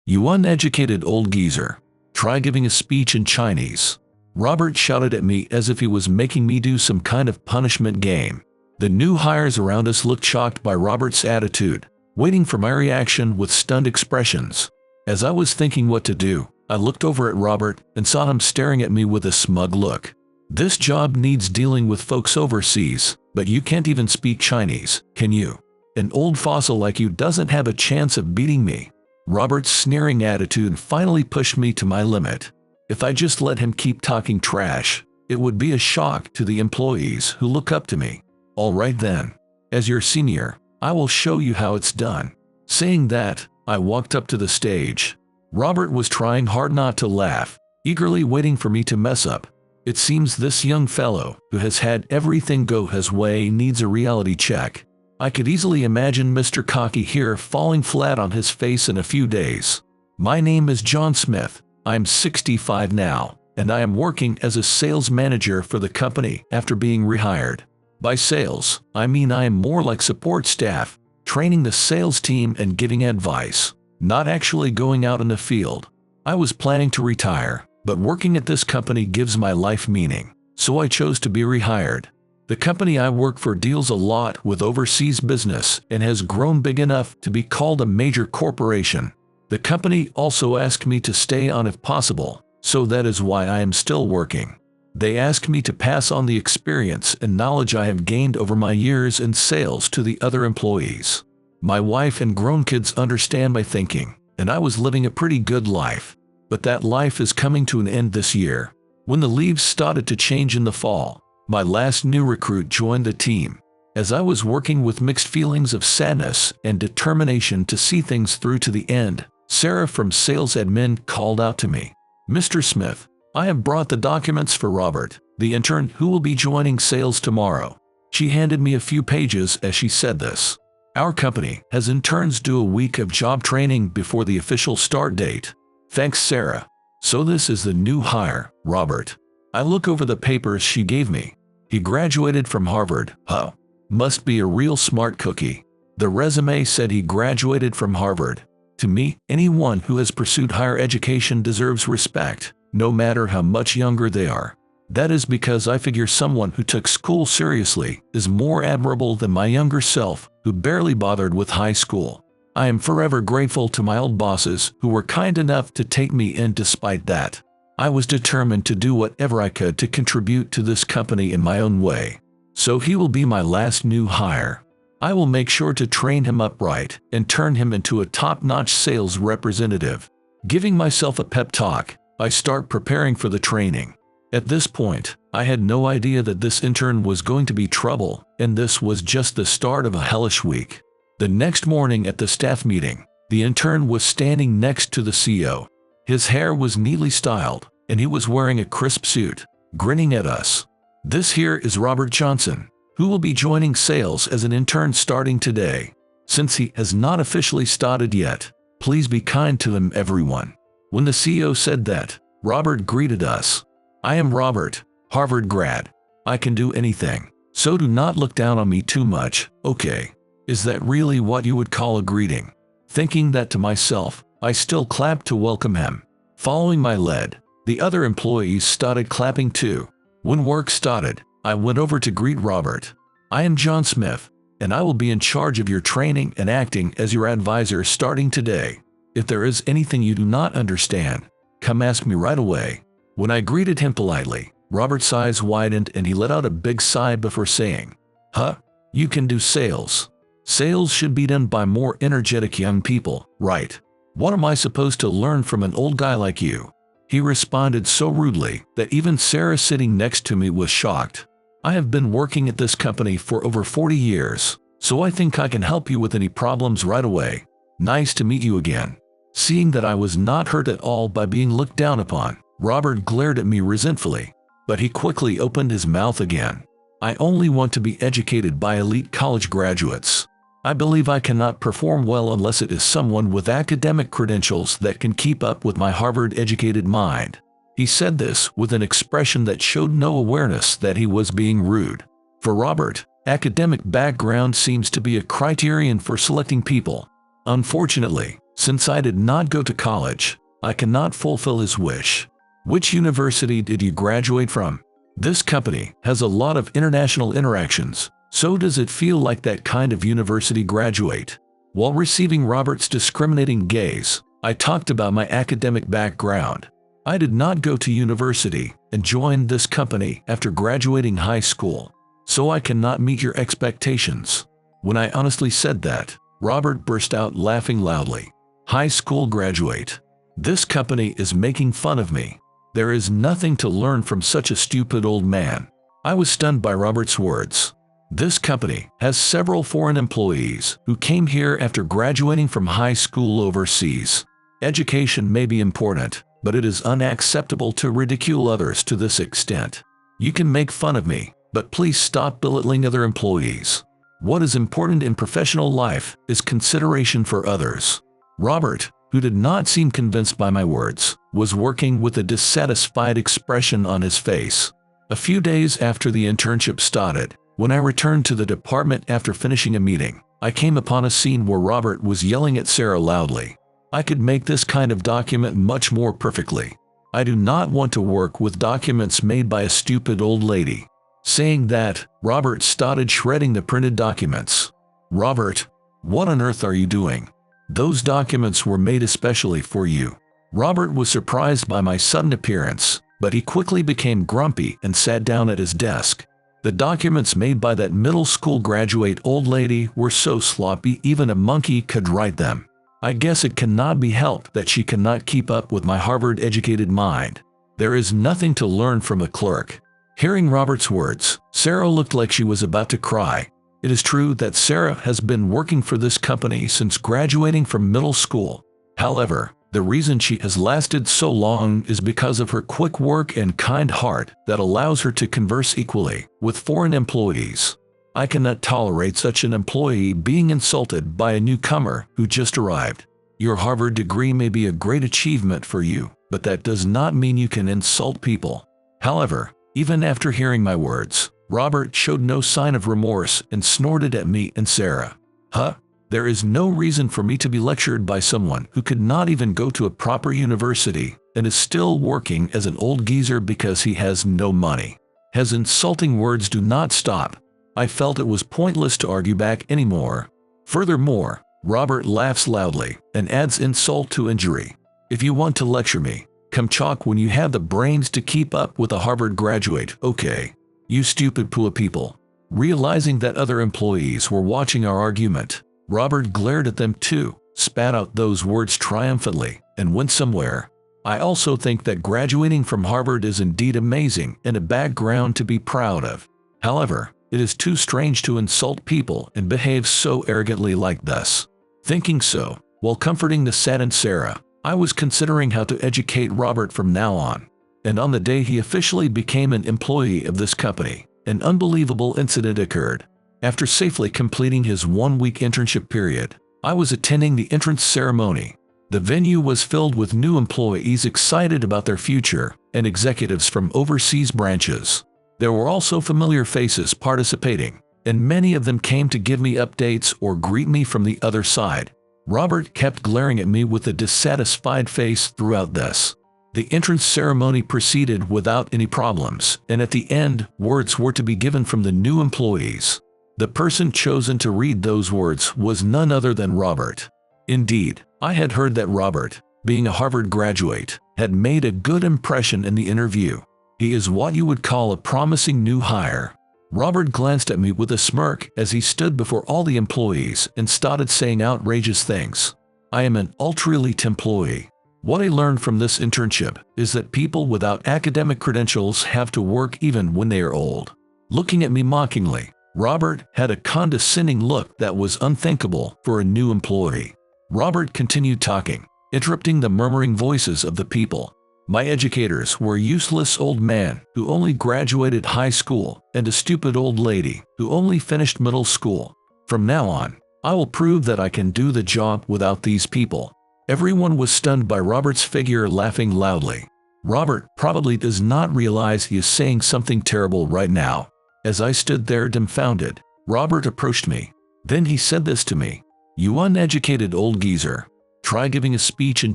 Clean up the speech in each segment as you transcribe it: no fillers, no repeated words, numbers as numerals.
"You uneducated old geezer. Try giving a speech in Chinese." Robert shouted at me as if he was making me do some kind of punishment game. The new hires around us looked shocked by Robert's attitude, waiting for my reaction with stunned expressions. As I was thinking what to do, I looked over at Robert and saw him staring at me with a smug look. "This job needs dealing with folks overseas, but you can't even speak Chinese, can you? An old fossil like you doesn't have a chance of beating me." Robert's sneering attitude finally pushed me to my limit. If I just let him keep talking trash, it would be a shock to the employees who look up to me. "All right then. As your senior, I will show you how it's done." Saying that, I walked up to the stage. Robert was trying hard not to laugh, eagerly waiting for me to mess up. It seems this young fellow, who has had everything go his way, needs a reality check. I could easily imagine Mr. Cocky here falling flat on his face in a few days. "My name is John Smith. I'm 65 now, and I am working as a sales manager for the company after being rehired. By sales, I mean I am more like support staff, training the sales team and giving advice, not actually going out in the field. I was planning to retire, but working at this company gives my life meaning, so I chose to be rehired. The company I work for deals a lot with overseas business and has grown big enough to be called a major corporation. The company also asked me to stay on if possible, so that is why I am still working. They asked me to pass on the experience and knowledge I have gained over my years in sales to the other employees. My wife and grown kids understand my thinking, and I was living a pretty good life. But that life is coming to an end this year. When the leaves started to change in the fall, my last new recruit joined the team. As I was working with mixed feelings of sadness and determination to see things through to the end, Sarah from Sales Admin called out to me. "Mr. Smith, I have brought the documents for Robert, the intern who will be joining sales tomorrow." She handed me a few pages as she said this. "Our company has interns do a week of job training before the official start date." "Thanks, Sarah. So this is the new hire, Robert." I look over the papers she gave me. "He graduated from Harvard, huh? Must be a real smart cookie." The resume said he graduated from Harvard. To me, anyone who has pursued higher education deserves respect, no matter how much younger they are. That is because I figure someone who took school seriously is more admirable than my younger self, who barely bothered with high school. I am forever grateful to my old bosses who were kind enough to take me in despite that. I was determined to do whatever I could to contribute to this company in my own way. So he will be my last new hire. I will make sure to train him up right and turn him into a top-notch sales representative. Giving myself a pep talk, I start preparing for the training. At this point, I had no idea that this intern was going to be trouble, and this was just the start of a hellish week. The next morning at the staff meeting, the intern was standing next to the CEO. His hair was neatly styled, and he was wearing a crisp suit, grinning at us. "This here is Robert Johnson, who will be joining sales as an intern starting today. Since he has not officially started yet, please be kind to him, everyone." When the CEO said that, Robert greeted us. "I am Robert, Harvard grad. I can do anything, so do not look down on me too much, okay?" Is that really what you would call a greeting? Thinking that to myself, I still clapped to welcome him. Following my lead, the other employees started clapping too. When work started, I went over to greet Robert. "I am John Smith, and I will be in charge of your training and acting as your advisor starting today. If there is anything you do not understand, come ask me right away." When I greeted him politely, Robert's eyes widened and he let out a big sigh before saying, "Huh? You can do sales. Sales should be done by more energetic young people, right? What am I supposed to learn from an old guy like you?" He responded so rudely that even Sarah sitting next to me was shocked. "I have been working at this company for over 40 years, so I think I can help you with any problems right away. Nice to meet you again." Seeing that I was not hurt at all by being looked down upon, Robert glared at me resentfully, but he quickly opened his mouth again. "I only want to be educated by elite college graduates. I believe I cannot perform well unless it is someone with academic credentials that can keep up with my Harvard-educated mind." He said this with an expression that showed no awareness that he was being rude. For Robert, academic background seems to be a criterion for selecting people. Unfortunately, Since I did not go to college, I cannot fulfill his wish. Which university did you graduate from? This company has a lot of international interactions, so does it feel like that kind of university graduate? While receiving Robert's discriminating gaze, I talked about my academic background. I did not go to university and joined this company after graduating high school, so I cannot meet your expectations. When I honestly said that, Robert burst out laughing loudly. High school graduate. This company is making fun of me. There is nothing to learn from such a stupid old man. I was stunned by Robert's words. This company has several foreign employees who came here after graduating from high school overseas. Education may be important, but it is unacceptable to ridicule others to this extent. You can make fun of me, but please stop belittling other employees. What is important in professional life is consideration for others. Robert, who did not seem convinced by my words, was working with a dissatisfied expression on his face. A few days after the internship started, when I returned to the department after finishing a meeting, I came upon a scene where Robert was yelling at Sarah loudly. I could make this kind of document much more perfectly. I do not want to work with documents made by a stupid old lady. Saying that, Robert started shredding the printed documents. Robert, what on earth are you doing? Those documents were made especially for you. Robert was surprised by my sudden appearance, but he quickly became grumpy and sat down at his desk. The documents made by that middle school graduate old lady were so sloppy even a monkey could write them. I guess it cannot be helped that she cannot keep up with my Harvard-educated mind. There is nothing to learn from a clerk. Hearing Robert's words, Sarah looked like she was about to cry. It is true that Sarah has been working for this company since graduating from middle school. However, the reason she has lasted so long is because of her quick work and kind heart that allows her to converse equally with foreign employees. I cannot tolerate such an employee being insulted by a newcomer who just arrived. Your Harvard degree may be a great achievement for you, but that does not mean you can insult people. However, even after hearing my words, Robert showed no sign of remorse and snorted at me and Sarah. Huh? There is no reason for me to be lectured by someone who could not even go to a proper university and is still working as an old geezer because he has no money. His insulting words do not stop. I felt it was pointless to argue back anymore. Furthermore, Robert laughs loudly and adds insult to injury. If you want to lecture me, come chalk when you have the brains to keep up with a Harvard graduate, okay? You stupid poor people. Realizing that other employees were watching our argument, Robert glared at them too, spat out those words triumphantly, and went somewhere. I also think that graduating from Harvard is indeed amazing and a background to be proud of. However, it is too strange to insult people and behave so arrogantly like this. Thinking so, while comforting the saddened Sarah, I was considering how to educate Robert from now on. And on the day he officially became an employee of this company, an unbelievable incident occurred. After safely completing his one-week internship period, I was attending the entrance ceremony. The venue was filled with new employees excited about their future and executives from overseas branches. There were also familiar faces participating, and many of them came to give me updates or greet me from the other side. Robert kept glaring at me with a dissatisfied face throughout this. The entrance ceremony proceeded without any problems, and at the end, words were to be given from the new employees. The person chosen to read those words was none other than Robert. Indeed, I had heard that Robert, being a Harvard graduate, had made a good impression in the interview. He is what you would call a promising new hire. Robert glanced at me with a smirk as he stood before all the employees and started saying outrageous things. I am an ultra-elite employee. What I learned from this internship is that people without academic credentials have to work even when they are old. Looking at me mockingly, Robert had a condescending look that was unthinkable for a new employee. Robert continued talking, interrupting the murmuring voices of the people. My educators were a useless old man who only graduated high school and a stupid old lady who only finished middle school. From now on, I will prove that I can do the job without these people. Everyone was stunned by Robert's figure laughing loudly. Robert probably does not realize he is saying something terrible right now. As I stood there dumbfounded, Robert approached me. Then he said this to me. You uneducated old geezer. Try giving a speech in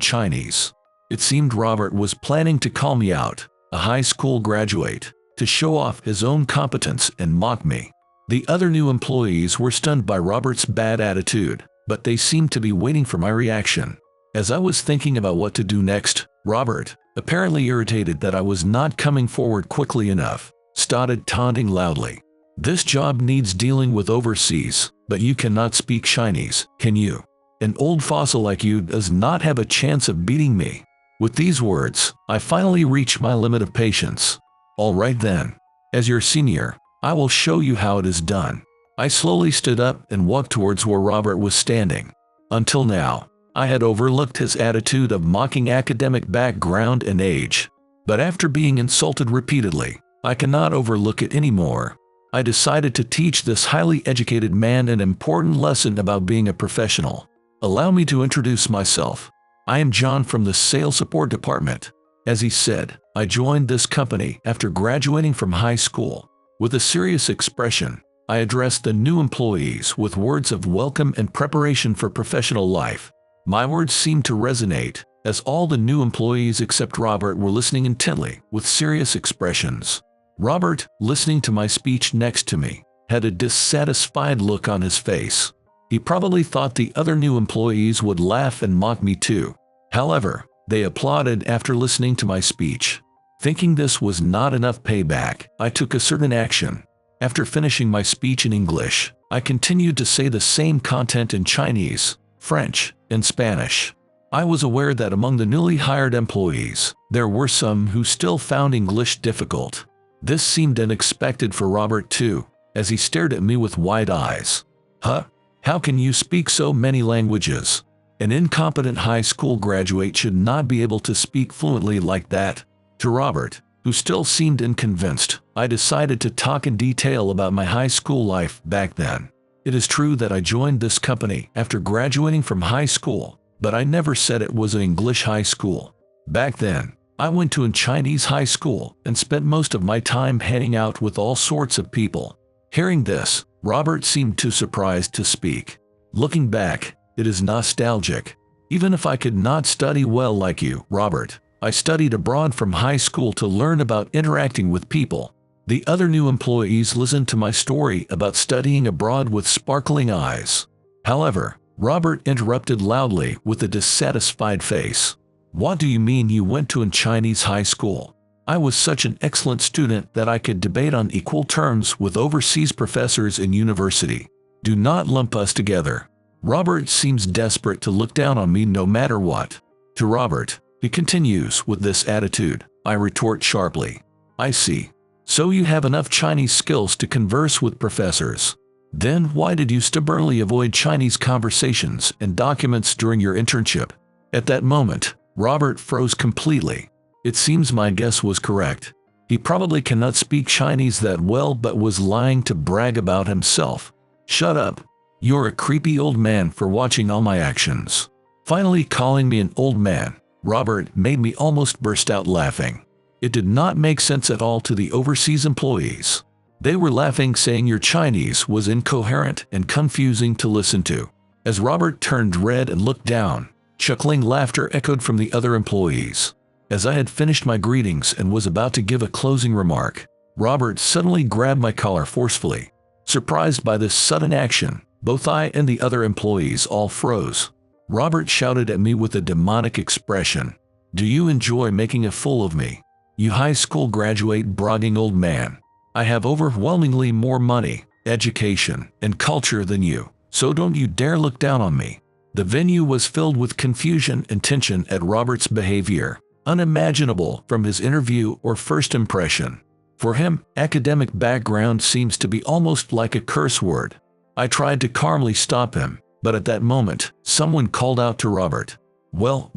Chinese. It seemed Robert was planning to call me out, a high school graduate, to show off his own competence and mock me. The other new employees were stunned by Robert's bad attitude, but they seemed to be waiting for my reaction. As I was thinking about what to do next, Robert, apparently irritated that I was not coming forward quickly enough, started taunting loudly. "This job needs dealing with overseas, but you cannot speak Chinese, can you? An old fossil like you does not have a chance of beating me." With these words, I finally reached my limit of patience. "All right then. As your senior, I will show you how it is done." I slowly stood up and walked towards where Robert was standing. Until now, I had overlooked his attitude of mocking academic background and age. But after being insulted repeatedly, I cannot overlook it anymore. I decided to teach this highly educated man an important lesson about being a professional. "Allow me to introduce myself. I am John from the sales support department." As he said, I joined this company after graduating from high school. With a serious expression, I addressed the new employees with words of welcome and preparation for professional life. My words seemed to resonate, as all the new employees except Robert were listening intently, with serious expressions. Robert, listening to my speech next to me, had a dissatisfied look on his face. He probably thought the other new employees would laugh and mock me too. However, they applauded after listening to my speech. Thinking this was not enough payback, I took a certain action. After finishing my speech in English, I continued to say the same content in Chinese, French, and Spanish. I was aware that among the newly hired employees, there were some who still found English difficult. This seemed unexpected for Robert too, as he stared at me with wide eyes. "Huh? How can you speak so many languages? An incompetent high school graduate should not be able to speak fluently like that." To Robert, who still seemed unconvinced, I decided to talk in detail about my high school life back then. It is true that I joined this company after graduating from high school, but I never said it was an English high school. Back then, I went to a Chinese high school and spent most of my time hanging out with all sorts of people. Hearing this, Robert seemed too surprised to speak. Looking back, it is nostalgic. Even if I could not study well like you, Robert, I studied abroad from high school to learn about interacting with people. The other new employees listened to my story about studying abroad with sparkling eyes. However, Robert interrupted loudly with a dissatisfied face. "What do you mean you went to a Chinese high school? I was such an excellent student that I could debate on equal terms with overseas professors in university. Do not lump us together." Robert seems desperate to look down on me no matter what. To Robert, he continues with this attitude. I retort sharply. "I see. So you have enough Chinese skills to converse with professors. Then why did you stubbornly avoid Chinese conversations and documents during your internship?" At that moment, Robert froze completely. It seems my guess was correct. He probably cannot speak Chinese that well but was lying to brag about himself. "Shut up. You're a creepy old man for watching all my actions." Finally calling me an old man, Robert made me almost burst out laughing. It did not make sense at all to the overseas employees. They were laughing, saying your Chinese was incoherent and confusing to listen to. As Robert turned red and looked down, chuckling laughter echoed from the other employees. As I had finished my greetings and was about to give a closing remark, Robert suddenly grabbed my collar forcefully. Surprised by this sudden action, both I and the other employees all froze. Robert shouted at me with a demonic expression. "Do you enjoy making a fool of me? You high school graduate bragging old man. I have overwhelmingly more money, education, and culture than you, so don't you dare look down on me." The venue was filled with confusion and tension at Robert's behavior, unimaginable from his interview or first impression. For him, academic background seems to be almost like a curse word. I tried to calmly stop him, but at that moment, someone called out to Robert. Well,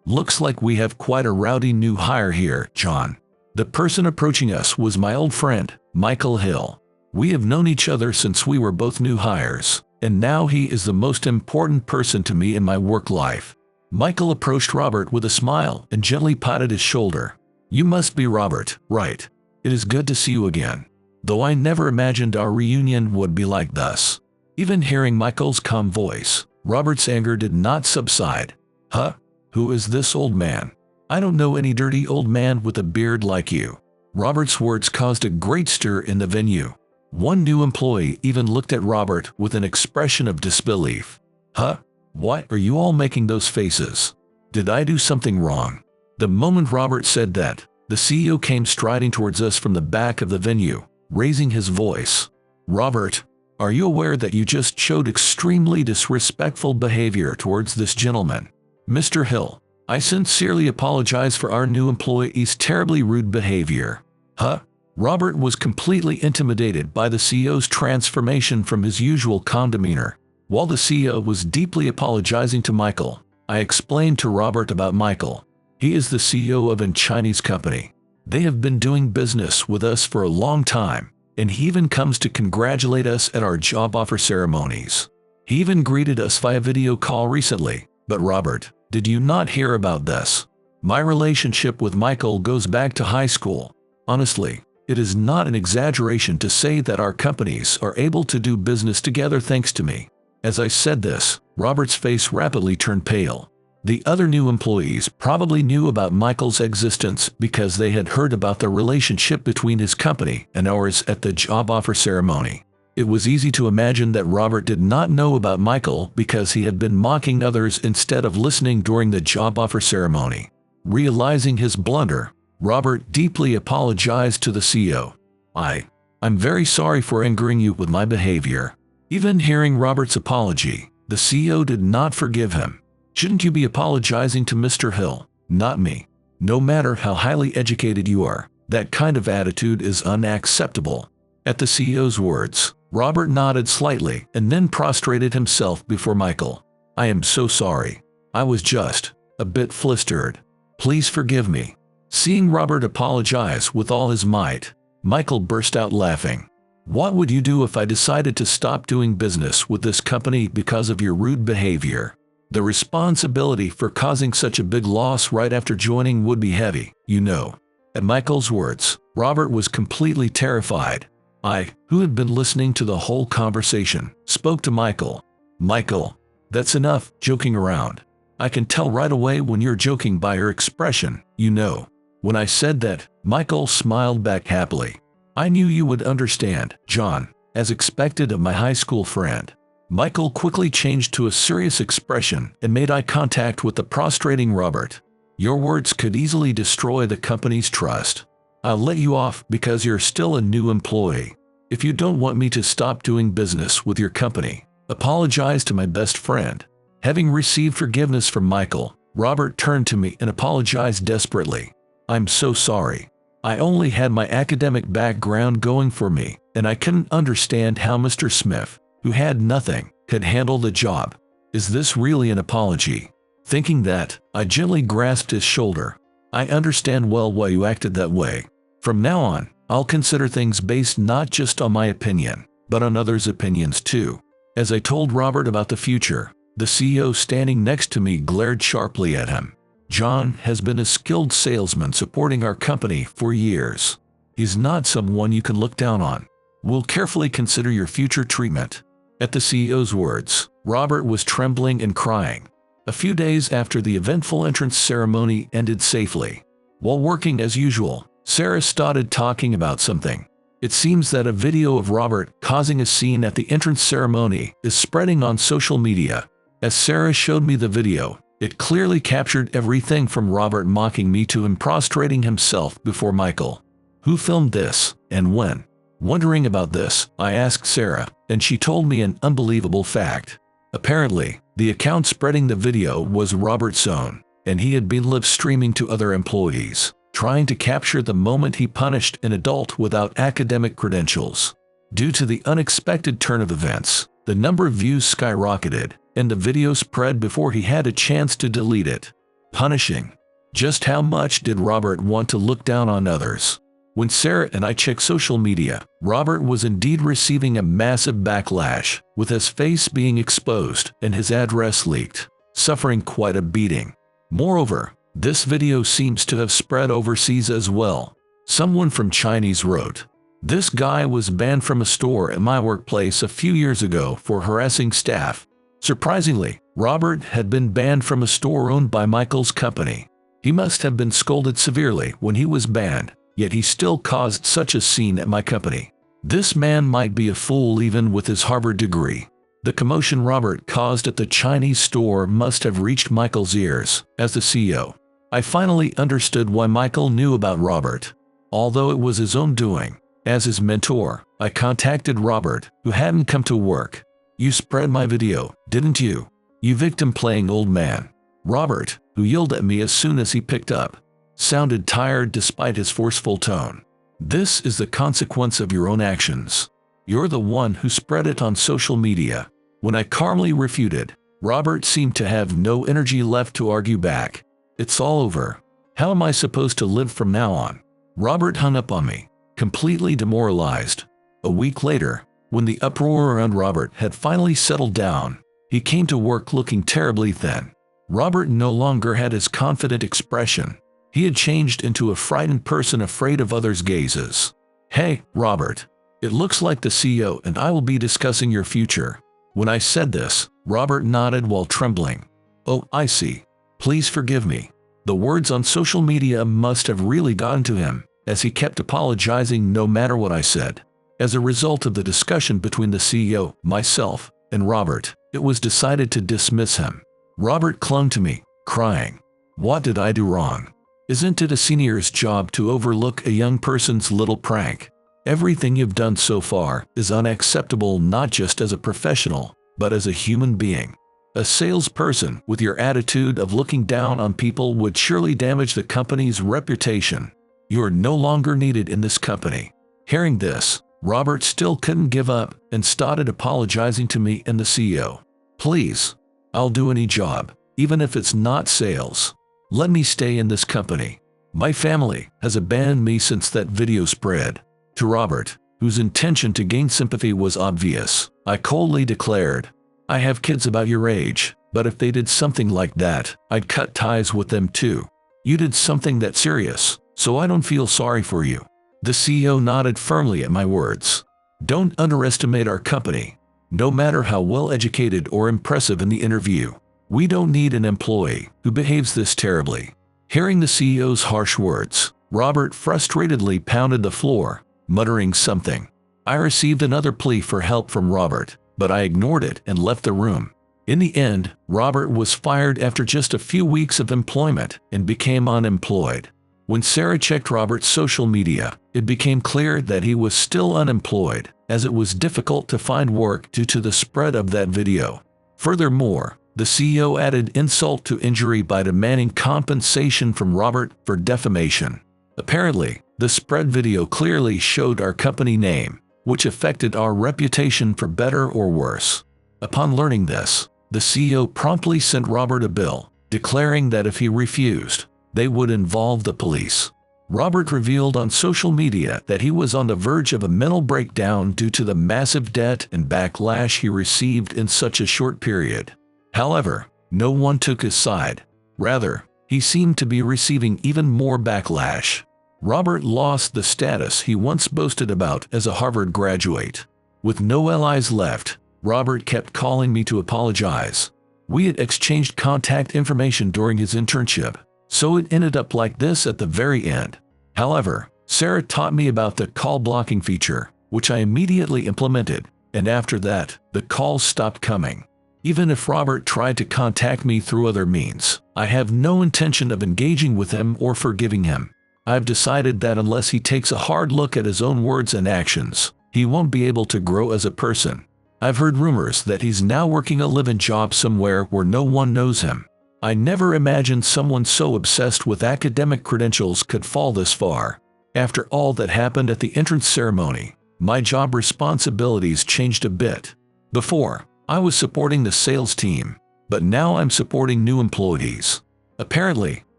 looks like we have quite a rowdy new hire here, John." The person approaching us was my old friend, Michael Hill. We have known each other since we were both new hires, and now he is the most important person to me in my work life. Michael approached Robert with a smile and gently patted his shoulder. "You must be Robert, right? It is good to see you again. Though I never imagined our reunion would be like this." Even hearing Michael's calm voice, Robert's anger did not subside. Huh? Who is this old man? I don't know any dirty old man with a beard like you. Robert's words caused a great stir in the venue. One new employee even looked at Robert with an expression of disbelief. Huh? Why are you all making those faces? Did I do something wrong? The moment Robert said that, the CEO came striding towards us from the back of the venue, raising his voice. Robert, are you aware that you just showed extremely disrespectful behavior towards this gentleman? Mr. Hill, I sincerely apologize for our new employee's terribly rude behavior. Huh? Robert was completely intimidated by the CEO's transformation from his usual calm demeanor. While the CEO was deeply apologizing to Michael, I explained to Robert about Michael. He is the CEO of a Chinese company. They have been doing business with us for a long time, and he even comes to congratulate us at our job offer ceremonies. He even greeted us via video call recently. But Robert, did you not hear about this? My relationship with Michael goes back to high school. Honestly, it is not an exaggeration to say that our companies are able to do business together thanks to me. As I said this, Robert's face rapidly turned pale. The other new employees probably knew about Michael's existence because they had heard about the relationship between his company and ours at the job offer ceremony. It was easy to imagine that Robert did not know about Michael because he had been mocking others instead of listening during the job offer ceremony. Realizing his blunder, Robert deeply apologized to the CEO. I'm very sorry for angering you with my behavior. Even hearing Robert's apology, the CEO did not forgive him. Shouldn't you be apologizing to Mr. Hill, not me? No matter how highly educated you are, that kind of attitude is unacceptable. At the CEO's words, Robert nodded slightly and then prostrated himself before Michael. I am so sorry. I was just a bit flustered. Please forgive me. Seeing Robert apologize with all his might, Michael burst out laughing. What would you do if I decided to stop doing business with this company because of your rude behavior? The responsibility for causing such a big loss right after joining would be heavy, you know. At Michael's words, Robert was completely terrified. I, who had been listening to the whole conversation, spoke to Michael. Michael, that's enough joking around. I can tell right away when you're joking by your expression, you know. When I said that, Michael smiled back happily. I knew you would understand, John, as expected of my high school friend. Michael quickly changed to a serious expression and made eye contact with the prostrating Robert. Your words could easily destroy the company's trust. I'll let you off because you're still a new employee. If you don't want me to stop doing business with your company, apologize to my best friend. Having received forgiveness from Michael, Robert turned to me and apologized desperately. I'm so sorry. I only had my academic background going for me, and I couldn't understand how Mr. Smith, who had nothing, could handle the job. Is this really an apology? Thinking that, I gently grasped his shoulder. I understand well why you acted that way. From now on, I'll consider things based not just on my opinion, but on others' opinions too. As I told Robert about the future, the CEO standing next to me glared sharply at him. John has been a skilled salesman supporting our company for years. He's not someone you can look down on. We'll carefully consider your future treatment. At the CEO's words, Robert was trembling and crying. A few days after the eventful entrance ceremony ended safely, while working as usual, Sarah started talking about something. It seems that a video of Robert causing a scene at the entrance ceremony is spreading on social media. As Sarah showed me the video, it clearly captured everything from Robert mocking me to him prostrating himself before Michael. Who filmed this, and when? Wondering about this, I asked Sarah, and she told me an unbelievable fact. Apparently, the account spreading the video was Robert's own, and he had been live streaming to other employees, trying to capture the moment he punished an adult without academic credentials. Due to the unexpected turn of events, the number of views skyrocketed, and the video spread before he had a chance to delete it. Punishing. Just how much did Robert want to look down on others? When Sarah and I checked social media, Robert was indeed receiving a massive backlash, with his face being exposed and his address leaked, suffering quite a beating. Moreover, this video seems to have spread overseas as well. Someone from Chinese wrote, "This guy was banned from a store at my workplace a few years ago for harassing staff." Surprisingly, Robert had been banned from a store owned by Michael's company. He must have been scolded severely when he was banned, yet he still caused such a scene at my company. This man might be a fool even with his Harvard degree. The commotion Robert caused at the Chinese store must have reached Michael's ears. As the CEO, I finally understood why Michael knew about Robert, although it was his own doing. As his mentor, I contacted Robert, who hadn't come to work. "You spread my video, didn't you? You victim-playing old man." Robert, who yelled at me as soon as he picked up, sounded tired despite his forceful tone. "This is the consequence of your own actions. You're the one who spread it on social media." When I calmly refuted, Robert seemed to have no energy left to argue back. "It's all over. How am I supposed to live from now on?" Robert hung up on me, completely demoralized. A week later, when the uproar around Robert had finally settled down, he came to work looking terribly thin. Robert no longer had his confident expression. He had changed into a frightened person afraid of others' gazes. "Hey, Robert. It looks like the CEO and I will be discussing your future." When I said this, Robert nodded while trembling. "Oh, I see. Please forgive me." The words on social media must have really gotten to him, as he kept apologizing no matter what I said. As a result of the discussion between the CEO, myself, and Robert, it was decided to dismiss him. Robert clung to me, crying, "What did I do wrong? Isn't it a senior's job to overlook a young person's little prank? Everything you've done so far is unacceptable, not just as a professional, but as a human being. A salesperson with your attitude of looking down on people would surely damage the company's reputation. You're no longer needed in this company." Hearing this, Robert still couldn't give up and started apologizing to me and the CEO. "Please, I'll do any job, even if it's not sales. Let me stay in this company. My family has abandoned me since that video spread." To Robert, whose intention to gain sympathy was obvious, I coldly declared, "I have kids about your age, but if they did something like that, I'd cut ties with them too. You did something that serious, so I don't feel sorry for you." The CEO nodded firmly at my words. "Don't underestimate our company. No matter how well educated or impressive in the interview, we don't need an employee who behaves this terribly." Hearing the CEO's harsh words, Robert frustratedly pounded the floor, muttering something. I received another plea for help from Robert, but I ignored it and left the room. In the end, Robert was fired after just a few weeks of employment and became unemployed. When Sarah checked Robert's social media, it became clear that he was still unemployed, as it was difficult to find work due to the spread of that video. Furthermore, the CEO added insult to injury by demanding compensation from Robert for defamation. Apparently, the spread video clearly showed our company name, which affected our reputation for better or worse. Upon learning this, the CEO promptly sent Robert a bill, declaring that if he refused, they would involve the police. Robert revealed on social media that he was on the verge of a mental breakdown due to the massive debt and backlash he received in such a short period. However, no one took his side. Rather, he seemed to be receiving even more backlash. Robert lost the status he once boasted about as a Harvard graduate. With no allies left, Robert kept calling me to apologize. We had exchanged contact information during his internship, so it ended up like this at the very end. However, Sarah taught me about the call blocking feature, which I immediately implemented, and after that, the calls stopped coming. Even if Robert tried to contact me through other means, I have no intention of engaging with him or forgiving him. I've decided that unless he takes a hard look at his own words and actions, he won't be able to grow as a person. I've heard rumors that he's now working a live-in job somewhere where no one knows him. I never imagined someone so obsessed with academic credentials could fall this far. After all that happened at the entrance ceremony, my job responsibilities changed a bit. Before, I was supporting the sales team, but now I'm supporting new employees. Apparently,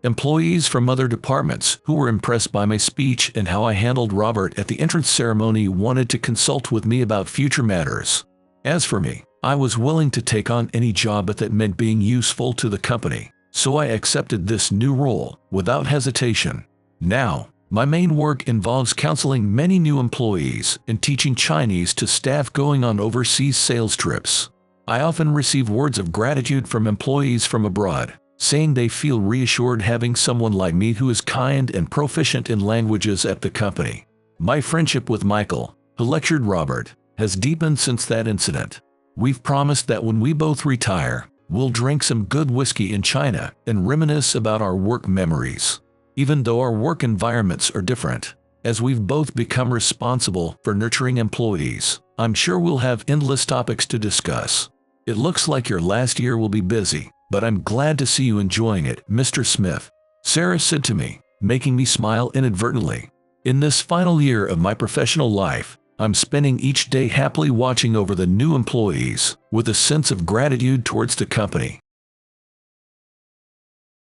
employees from other departments who were impressed by my speech and how I handled Robert at the entrance ceremony wanted to consult with me about future matters. As for me, I was willing to take on any job that meant being useful to the company, so I accepted this new role without hesitation. Now, my main work involves counseling many new employees and teaching Chinese to staff going on overseas sales trips. I often receive words of gratitude from employees from abroad, saying they feel reassured having someone like me who is kind and proficient in languages at the company. My friendship with Michael, who lectured Robert, has deepened since that incident. We've promised that when we both retire, we'll drink some good whiskey in China and reminisce about our work memories. Even though our work environments are different, as we've both become responsible for nurturing employees, I'm sure we'll have endless topics to discuss. It looks like your last year will be busy, but I'm glad to see you enjoying it, Mr. Smith, Sarah said to me, making me smile inadvertently. In this final year of my professional life, I'm spending each day happily watching over the new employees, with a sense of gratitude towards the company.